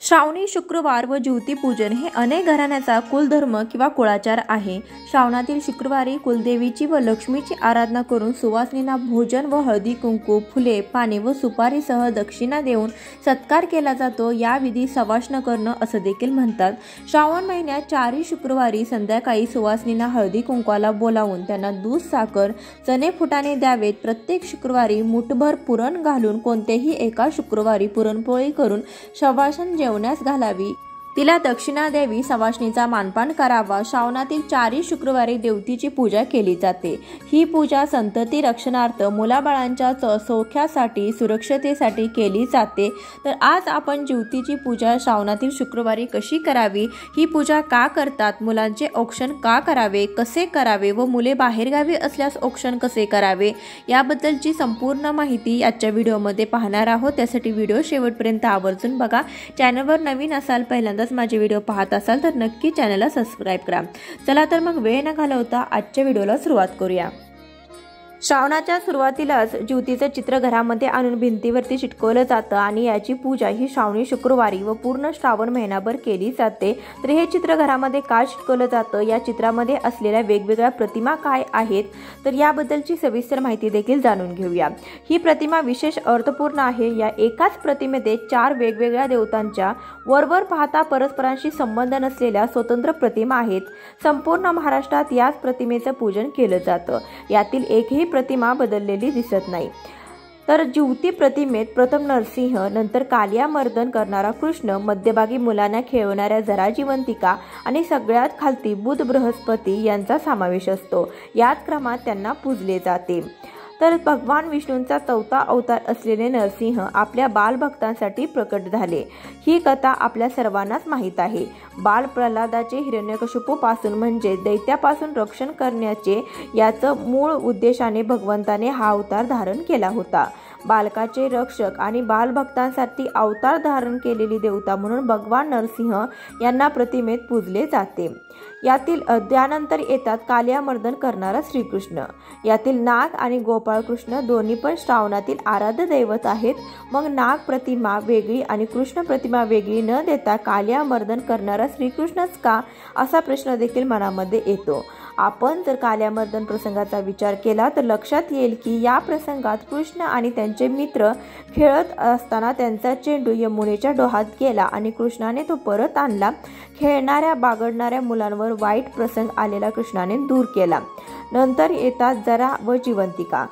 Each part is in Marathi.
श्रावणी शुक्रवार व ज्योतिपूजन हे अनेक घराण्याचा कुलधर्म किंवा कुळाचार आहे। श्रावणातील शुक्रवारी कुलदेवीची व लक्ष्मीची आराधना करून सुवासिनींना भोजन व हळदी कुंकू, फुले, पाने व सुपारीसह दक्षिणा देऊन सत्कार केला जातो। या विधी सवाष्ण करणं असं देखील म्हणतात। श्रावण महिन्यात 4 शुक्रवारी संध्याकाळी सुवासिनींना हळदी कुंकवाला बोलावून त्यांना दूध, साखर, चणे फुटाणे द्यावेत। प्रत्येक शुक्रवारी मुठभर पुरण घालून कोणत्याही एका शुक्रवारी पुरणपोळी करून सवाष्ण जेवण्यास घालावी, तिला दक्षिणा द्यावी, सवाष्णीचा मानपान करावा। श्रावणातील 4 शुक्रवारी देवतेची पूजा केली जाते। ही पूजा संतती रक्षणार्थ, मुलाबाळांच्या सौख्यासाठी, सुरक्षतेसाठी केली जाते। तर आज आपण ज्योतीची पूजा श्रावणातील शुक्रवारी कशी करावी, ही पूजा का करतात, मुलांचे औक्षण का करावे, कसे करावे व मुले बाहेरगावी असल्यास औक्षण कसे करावे, याबद्दलची संपूर्ण माहिती आजच्या व्हिडिओमध्ये पाहणार आहोत। त्यासाठी व्हिडिओ शेवटपर्यंत आवर्जून बघा। चॅनलवर नवीन असाल, पहिल्यांदा माझे व्हिडिओ पाहत असाल तर नक्की चॅनलला सबस्क्राइब करा। चला तर मग वेळ न घालवता आजच्या व्हिडिओला सुरुवात करूया। श्रावणाच्या सुरुवातीलाच ज्योतीचं चित्र घरामध्ये आणून भिंतीवरती चिटकवलं जातं आणि याची पूजा ही श्रावणी शुक्रवारी व पूर्ण श्रावण महिनाभर केली जाते। तर हे चित्र घरामध्ये का चिटकवलं जातं, या चित्रामध्ये असलेल्या वेगवेगळ्या प्रतिमा काय आहेत, तर याबद्दलची सविस्तर माहिती देखील जाणून घेऊया। ही प्रतिमा विशेष अर्थपूर्ण आहे। या एकाच प्रतिमेमध्ये 4 वेगवेगळ्या देवतांच्या वरवर पाहता परस्परांशी संबंध नसलेल्या स्वतंत्र प्रतिमा आहेत। संपूर्ण महाराष्ट्रात याच प्रतिमेचं पूजन केलं जातं। यातील एकही प्रतिमा बदललेली दिसत नाही। तर ज्योती प्रतिमेत प्रथम नरसिंह, नंतर कालिया मर्दन करणारा कृष्ण, मध्यभागी मुलांना खेळवणाऱ्या जराजीवंतिका आणि सगळ्यात खालती बुध बृहस्पती यांचा समावेश असतो। याच क्रमात त्यांना पूजले जाते। तर भगवान विष्णूंचा 4था अवतार असलेले नरसिंह आपल्या बालभक्तांसाठी प्रकट झाले। ही कथा आपल्या सर्वांनाच माहीत आहे। बाल प्रल्हादाचे हिरण्यकशिपूपासून म्हणजे दैत्यापासून रक्षण करण्याचे याचं मूळ उद्देशाने भगवंताने हा अवतार धारण केला होता। बालकाचे रक्षक आणि बालभक्तांसाठी अवतार धारण केलेली देवता म्हणून भगवान नरसिंह यांना प्रतिमेत पूजले जाते। त्यानंतर येतात कालिया मर्दन करणारा श्रीकृष्ण। यातील नाग आणि गोपाळकृष्ण दोन्ही पण श्रावणातील आराध्य दैवत आहेत। मग नाग प्रतिमा वेगळी आणि कृष्ण प्रतिमा वेगळी न देता कालिया मर्दन करणारा श्रीकृष्णच का, असा प्रश्न देखील मनामध्ये येतो। आपण जर कालिया मर्दन प्रसंगाचा विचार केला तर लक्षात येईल की या प्रसंगात कृष्ण आणि त्यांचे मित्र खेळत असताना त्यांचा चेंडू यमुनेच्या डोहात गेला आणि कृष्णाने तो परत आणला। खेळणाऱ्या बागडणाऱ्या मुलांवर वाईट प्रसंग आलेला कृष्णाने दूर केला। नंतर येतात जरा व जिवंतिका।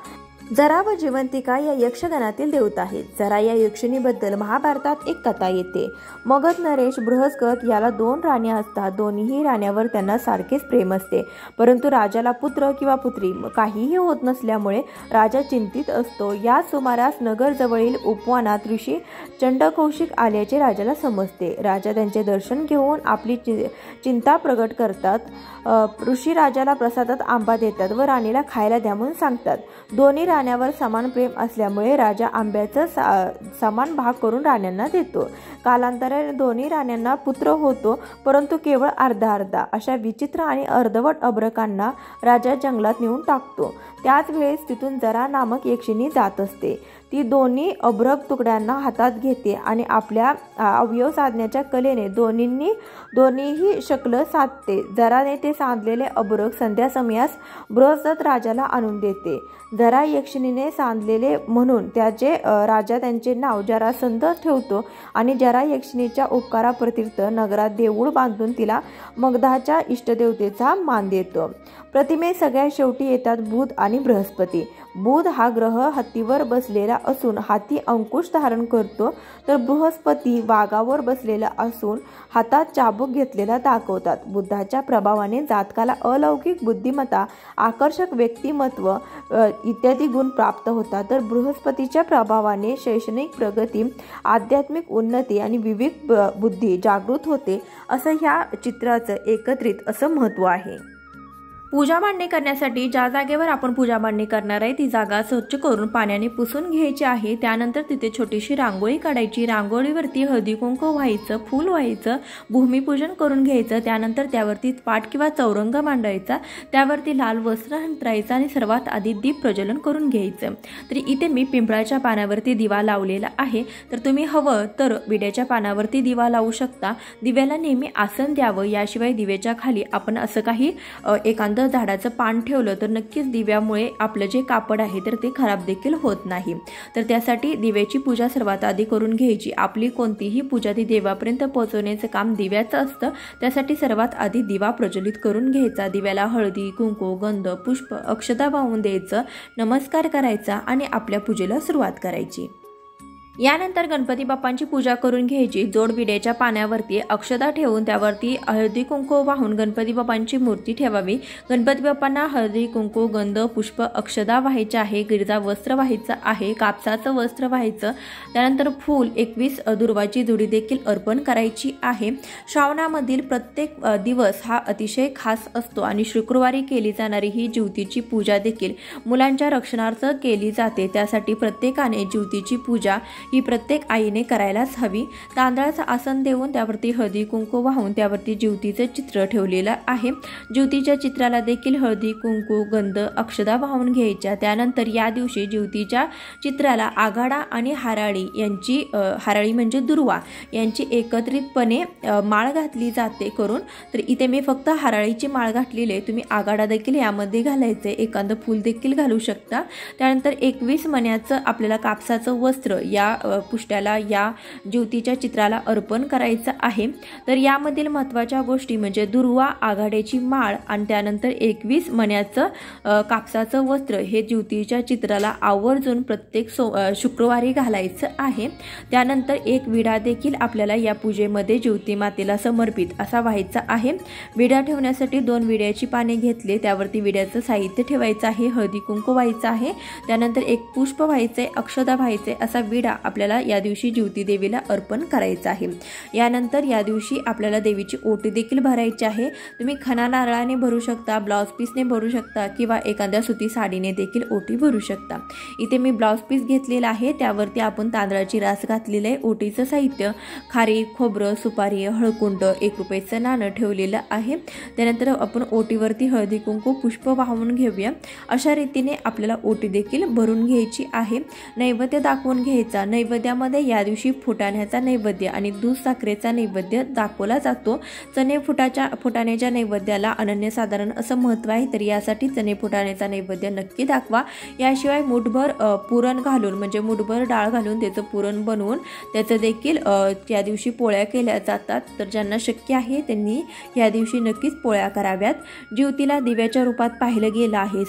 जरा व जिवंतिका या यक्षगणातील देवता आहेत। जरा या यक्षिणीबद्दल महाभारतात एक कथा येते। मगध नरेश बृहस्पत याला 2 राण्या असतात। दोन्ही राण्यावर त्यांना सारखेच प्रेम असते, परंतु राजाला पुत्र किंवा पुत्री काहीही होत नसल्यामुळे राजा चिंतित असतो। या सुमारास नगर जवळील उपवनात ऋषी चंडकौशिक आल्याचे राजाला समजते। राजा त्यांचे दर्शन घेऊन आपली चिंता प्रगट करतात। ऋषी राजाला प्रसादात आंबा देतात व राणीला खायला द्या म्हणून सांगतात। दोन्ही राण्यावर समान प्रेम असल्यामुळे राजा आंब्याचा समान भाग करून राण्यांना देतो। कालांतराने दोन्ही राण्यांना पुत्र होतो, परंतु केवळ अर्धा। अशा विचित्र आणि अर्धवट अभ्रकांना राजा जंगलात नेऊन टाकतो। त्याच वेळेस तिथून जरा नामक यक्षिणी जात असते। ती दोन्ही अभ्रक तुकड्यांना हातात घेते आणि आपल्या अवयव साधण्याच्या कलेने दोन्हीही शकलं साधते। जराने ते सांधलेले अभ्रक संध्या समयास बृहस्पत राजाला आणून देते। जरा यक्षिणीने सांधलेले म्हणून राजा त्यांचे नाव जरासंध ठेवतो आणि जरा यक्षिणीच्या उपकाराप्रतीर्थ नगरात देऊळ बांधून तिला मगधाच्या इष्टदेवतेचा मान देतो। प्रतिमे सगळ्यात शेवटी येतात बुध आणि बृहस्पती। बुध हा ग्रह हत्तीवर बसलेला असून हाती अंकुश धारण करतो, तर बृहस्पती वाघावर बसलेला असून हातात चाबूक घेतलेला दाखवतात। बुद्धाच्या प्रभावाने जातकाला अलौकिक बुद्धिमत्ता, आकर्षक व्यक्तिमत्व इत्यादी गुण प्राप्त होतात, तर बृहस्पतीच्या प्रभावाने शैक्षणिक प्रगती, आध्यात्मिक उन्नती आणि विवेक बुद्धी जागृत होते, असं ह्या चित्राचं एकत्रित असं महत्त्व आहे। पूजा मांडणी करण्यासाठी ज्या जागेवर आपण पूजा मांडणी करणार आहे ती जागा स्वच्छ करून पाण्याने पुसून घ्यायची आहे। त्यानंतर तिथे छोटीशी रांगोळी काढायची। रांगोळीवरती हळदी कुंकू व्हायचं, फूल व्हायचं, भूमिपूजन करून घ्यायचं। त्यानंतर त्यावरती पाट किंवा चौरंग मांडायचा, त्यावरती लाल वस्त्र अंतरायचं आणि सर्वात आधी दीप प्रज्वलन करून घ्यायचं। तर इथे मी पिंपळाच्या पानावरती दिवा लावलेला आहे, तर तुम्ही हवं तर विड्याच्या पानावरती दिवा लावू शकता। दिव्याला नेहमी आसन द्यावं, याशिवाय दिव्याच्या खाली आपण असं काही एखादं झाडाचं पान ठेवलं तर नक्कीच दिव्यामुळे आपलं जे कापड आहे तर ते खराब देखील होत नाही। तर त्यासाठी दिव्याची पूजा सर्वात आधी करून घ्यायची। आपली कोणतीही पूजा ती देवापर्यंत पोहोचवण्याचं काम दिव्याचं असतं, त्यासाठी सर्वात आधी दिवा प्रज्वलित करून घ्यायचा। दिव्याला हळदी कुंकू गंध पुष्प अक्षता वाहून द्यायचं, नमस्कार करायचा आणि आपल्या पूजेला सुरुवात करायची। यानंतर गणपती बाप्पांची पूजा करून घ्यायची। जोड विड्याच्या पाण्यावरती अक्षता ठेवून त्यावरती हळदी कुंकू वाहून गणपती बाप्पांची मूर्ती ठेवावी। गणपती बाप्पांना हळदी कुंकू गंध पुष्प अक्षता व्हायचे आहे, गिरजा वस्त्र व्हायचं आहे, कापसाचं वस्त्र व्हायचं, त्यानंतर फूल 21 दुर्वाची जुडी देखील अर्पण करायची आहे। श्रावणामधील प्रत्येक दिवस हा अतिशय खास असतो आणि शुक्रवारी केली जाणारी ही ज्योतीची पूजा देखील मुलांच्या रक्षणार्थ केली जाते। त्यासाठी प्रत्येकाने ज्योतीची पूजा ही प्रत्येक आईने करायलाच हवी। तांदळाचं आसन देऊन त्यावरती हळदी कुंकू वाहून त्यावरती ज्योतीचं चित्र ठेवलेलं आहे। ज्योतीच्या चित्राला देखील हळदी कुंकू गंध अक्षता वाहून घ्यायच्या। त्यानंतर या दिवशी ज्योतीच्या चित्राला आघाडा आणि हाराळी यांची हाराळी म्हणजे दुर्वा यांची एकत्रितपणे माळ घातली जाते करून। तर इथे मी फक्त हाराळीची माळ घातलेली आहे, तुम्ही आघाडा देखील यामध्ये घालायचे, एखादं फूल देखील घालू शकता। त्यानंतर 21 मण्याचं आपल्याला कापसाचं वस्त्र या पुष्ट्याला या ज्योतीच्या चित्राला अर्पण करायचं आहे। तर यामधील महत्त्वाच्या गोष्टी म्हणजे दुर्वा आघाड्याची माळ आणि त्यानंतर 21 मण्याचं कापसाचं वस्त्र हे ज्योतीच्या चित्राला आवर्जून प्रत्येक शुक्रवारी घालायचं आहे। त्यानंतर एक विडा देखील आपल्याला या पूजेमध्ये ज्योती मातेला समर्पित असा व्हायचा आहे। विडा ठेवण्यासाठी 2 विड्याची पाने घेतले, त्यावरती विड्याचं साहित्य ठेवायचं आहे, हळदी कुंकू व्हायचं आहे, त्यानंतर एक पुष्प व्हायचे, अक्षता व्हायचे, असा विडा आपल्याला या दिवशी ज्योती देवीला अर्पण करायचं आहे। यानंतर या दिवशी आपल्याला देवीची ओटी देखील भरायची आहे। तुम्ही खणा नारळाने भरू शकता, ब्लाउज पीसने भरू शकता किंवा एखाद्या सुती साडीने देखील ओटी भरू शकता। इथे मी ब्लाउज पीस घेतलेला आहे, त्यावरती आपण तांदळाची रास घातलेली आहे। ओटीचं साहित्य खारीक खोबरं सुपारी हळकुंड 1 रुपयाचं नाणं ठेवलेलं आहे। त्यानंतर आपण ओटीवरती हळदी कुंकू पुष्प वाहून घेऊया। अशा रीतीने आपल्याला ओटी देखील भरून घ्यायची आहे। नैवेद्य दाखवून घ्यायचा। नैवेद्यामध्ये या दिवशी फुटाण्याचा नैवेद्य आणि दूध साखरेचा नैवेद्य दाखवला जातो। चणे फुटाण्याच्या नैवेद्याला अनन्यसाधारण असं महत्त्व आहे, तर यासाठी चणे फुटाण्याचा नैवेद्य नक्की दाखवा। याशिवाय मुठभर पुरण घालून म्हणजे मुठभर डाळ घालून त्याचं पुरण बनवून त्याचं देखील या दिवशी पोळ्या केल्या जातात। तर ज्यांना शक्य आहे त्यांनी या दिवशी नक्कीच पोळ्या कराव्यात। ज्योतीला दिव्याच्या रूपात पाहिलं गेलं आहे।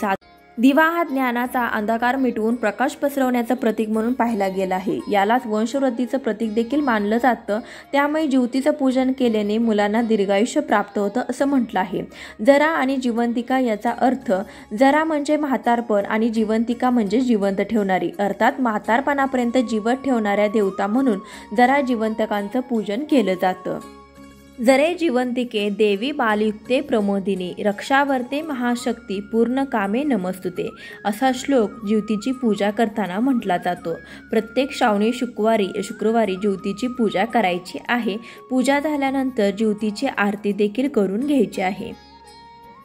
दिवा हा ज्ञानाचा अंधकार मिटवून प्रकाश पसरवण्याचं प्रतीक म्हणून पाहिला गेला आहे। यालाच वंशवृद्धीचं प्रतीक देखील मानलं जातं। त्यामुळे ज्योतीचं पूजन केल्याने मुलांना दीर्घायुष्य प्राप्त होतं असं म्हटलं आहे। जरा आणि जिवंतिका याचा अर्थ जरा म्हणजे म्हातारपण आणि जिवंतिका म्हणजे जिवंत ठेवणारी, अर्थात म्हातारपणापर्यंत जिवंत ठेवणाऱ्या देवता म्हणून जरा जिवंतकांचं पूजन केलं जातं। जरे जिवंतिके देवी बालयुक्ते प्रमोदिनी रक्षावर्ते महाशक्ती पूर्ण कामे नमस्तुते असा श्लोक ज्योतीची पूजा करताना म्हटला जातो। प्रत्येक श्रावणी शुक्रवारी ज्योतीची पूजा करायची आहे। पूजा झाल्यानंतर ज्योतीची आरती देखील करून घ्यायची आहे।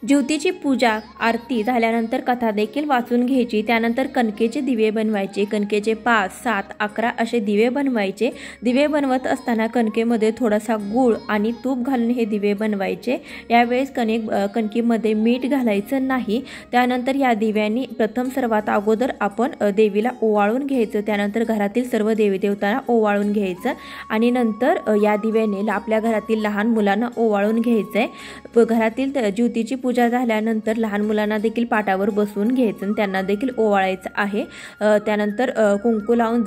ज्योतीची पूजा आरती झाल्यानंतर कथा देखील वाचून घ्यायची। त्यानंतर कणकेचे दिवे बनवायचे। कणकेचे 5, 7, 11 असे दिवे बनवायचे। दिवे बनवत असताना कणकेमध्ये थोडासा गूळ आणि तूप घालून हे दिवे बनवायचे। यावेळेस कणकेमध्ये मीठ घालायचं नाही। त्यानंतर या दिव्यांनी प्रथम सर्वात अगोदर आपण देवीला ओवाळून घ्यायचं। त्यानंतर घरातील सर्व देवी देवतांना ओवाळून घ्यायचं आणि नंतर या दिव्याने आपल्या घरातील लहान मुलांना ओवाळून घ्यायचंय। घरातील ज्योतीची पूजा झाल्यानंतर लहान मुलांना देखील पाटावर बसवून घ्यायचं आणि त्यांना देखील ओवाळायचं आहे। त्यानंतर कुंकू लावून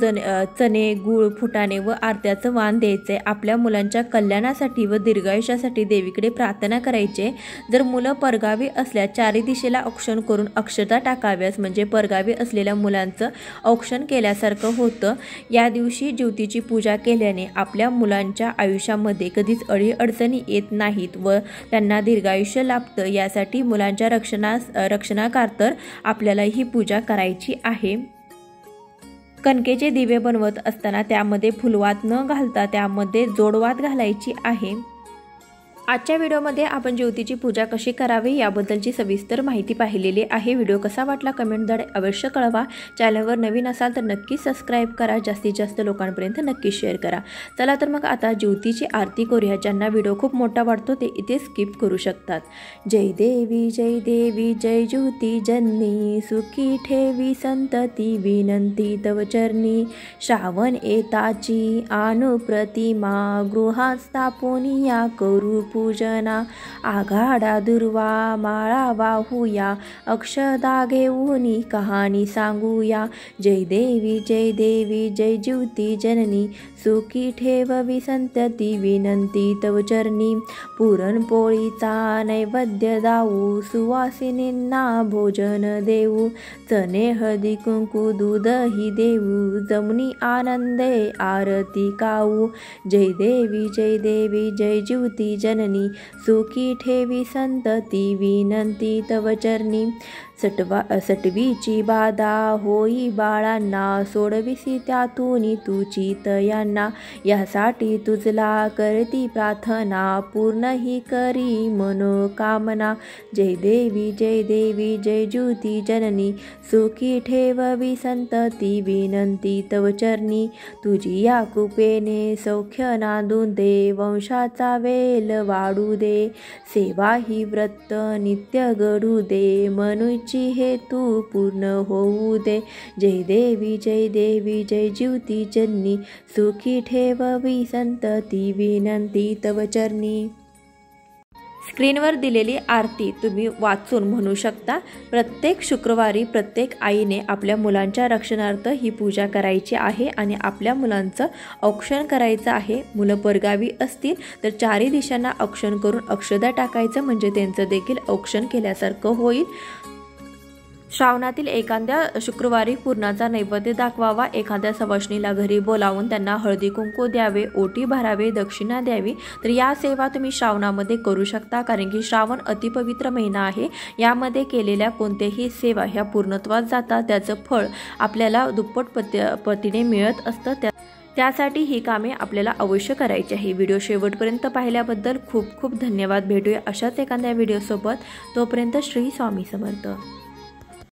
चणे गूळ फुटाणे व आरत्याचं वाण द्यायचे। आपल्या मुलांच्या कल्याणासाठी व दीर्घायुष्यासाठी देवीकडे प्रार्थना करायचे। जर मुलं परगावी असल्यास चारी दिशेला औक्षण करून अक्षता टाकाव्यास, म्हणजे परगावी असलेल्या मुलांचं औक्षण केल्यासारखं होतं। या दिवशी ज्योतीची पूजा केल्याने आपल्या मुलांच्या आयुष्यामध्ये कधीच अडीअडचणी येत नाहीत व त्यांना दीर्घायुष्य लाभतं। यासाठी त्यासाठी मुलांच्या रक्षणाकरता आपल्याला ही पूजा करायची आहे। कणकेचे दिवे बनवत असताना त्यामध्ये फुलवात न घालता त्यामध्ये जोडवात घालायची आहे। आजच्या व्हिडिओमध्ये आपण ज्योतीची पूजा कशी करावी याबद्दलची सविस्तर माहिती पाहिलेली आहे। व्हिडिओ कसा वाटला कमेंटद्वारे अवश्य कळवा। चॅनलवर नवीन असाल तर नक्की सबस्क्राइब करा, जास्तीत जास्त लोकांपर्यंत नक्की शेअर करा। चला तर मग आता ज्योतीची आरती करूया। ज्यांना व्हिडिओ खूप मोठा वाटतो ते इथे स्किप करू शकतात। जय देवी जय ज्योती जननी, सुखी ठेवी संतती विनंती तव चरणी। श्रावण येताची अनुप्रतिमा, गृहात स्थापोनिया करू पूजना। आघाडा दुर्वा माळा वाहूया, अक्षदा घेऊनी कहाणी सांगूया। जय देवी जय ज्योती जननी, सुखी ठेववी संतती विनंती तव चरणी। पुरणपोळीचा नैवेद्य दाऊ, सुवासिनींना भोजन देऊ। चणे हळदी कुंकू दूधही देऊ, जमनी आनंदे आरती गाऊ। जय देवी जय ज्योती जननी, सुखी ठेवी संतती विनंती तव चरणी। सटवीची बाधा होई बाळांना, सोडविसी त्यातून तुची तयांना। यासाठी तुझला करती प्रार्थना, पूर्ण ही करी मनोकामना। जय देवी जय ज्योती जननी, सुखी ठेववी संतती विनंती तव चरणी। तुझी या कृपेने सौख्य नांदून दे, वंशाचा वेल वाढू दे। सेवा ही व्रत नित्य घडू दे, मनुची हेतू पूर्ण होऊ दे। जय देवी जय ज्योती जननी, सुखी ठेववी संतती विनंती तव चरणी। स्क्रीनवर दिलेली आरती तुम्ही वाचून म्हणू शकता। प्रत्येक शुक्रवारी प्रत्येक आईने आपल्या मुलांच्या रक्षणार्थ ही पूजा करायची आहे आणि आपल्या मुलांचं औक्षण करायचं आहे। मुलं परगावी असतील तर चारी दिशांना औक्षण करून अक्षदा टाकायचं, म्हणजे त्यांचं देखील औक्षण केल्यासारखं होईल। श्रावणातील एखाद्या शुक्रवारी पुरणाचा नैवेद्य दाखवावा, एखाद्या सवाष्णीला घरी बोलावून त्यांना हळदी कुंकू द्यावे, ओटी भरावे, दक्षिणा द्यावी। तर या सेवा तुम्ही श्रावणामध्ये करू शकता, कारण की श्रावण अतिपवित्र महिना आहे। यामध्ये केलेल्या कोणत्याही सेवा ह्या पूर्णत्वास जातात, त्याचं फळ आपल्याला दुप्पट पटीने मिळत असतं। त्यासाठी ही कामे आपल्याला अवश्य करायची आहे। व्हिडिओ शेवटपर्यंत पाहिल्याबद्दल खूप खूप धन्यवाद। भेटूया अशाच एखाद्या व्हिडिओसोबत, तोपर्यंत श्री स्वामी समर्थ।